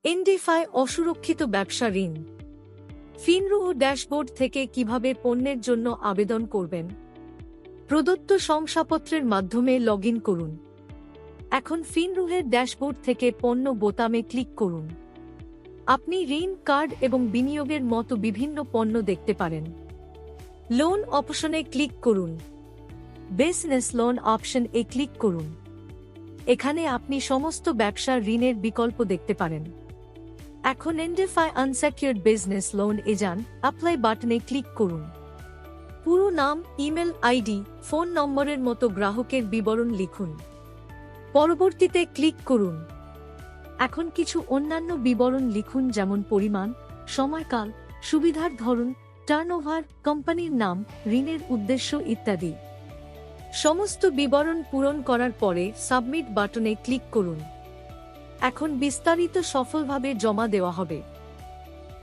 এনডিফাই অসুরক্ষিত ব্যবসা ঋণ। ফিনরু ড্যাশবোর্ড থেকে কিভাবে পণ্যের জন্য আবেদন করবেন। প্রদত্ত শংসাপত্রের মাধ্যমে লগ ইন করুন। এখন ফিনরুহের ড্যাশবোর্ড থেকে পণ্য বোতামে ক্লিক করুন। আপনি ঋণ, কার্ড এবং বিনিয়োগের মতো বিভিন্ন পণ্য দেখতে পারেন। লোন অপশনে ক্লিক করুন। Business loan option A click করুন। এখানে আপনি সমস্ত ব্যবসার ঋণের বিকল্প দেখতে পারেন। এখন এনডিফাই আনসেকিউরড বিজনেস লোন এ যান, অ্যাপ্লাই বাটনে ক্লিক করুন। পুরো নাম, ইমেল আইডি, ফোন নম্বরের মতো গ্রাহকের বিবরণ লিখুন। পরবর্তীতে ক্লিক করুন। এখন কিছু অন্যান্য বিবরণ লিখুন, যেমন পরিমাণ, সময়কাল, সুবিধার ধরন, টার্নওভার, কোম্পানির নাম, ঋণের উদ্দেশ্য ইত্যাদি। সমস্ত বিবরণ পূরণ করার পরে সাবমিট বাটনে ক্লিক করুন। এখন বিস্তারিত সফলভাবে জমা দেওয়া হবে।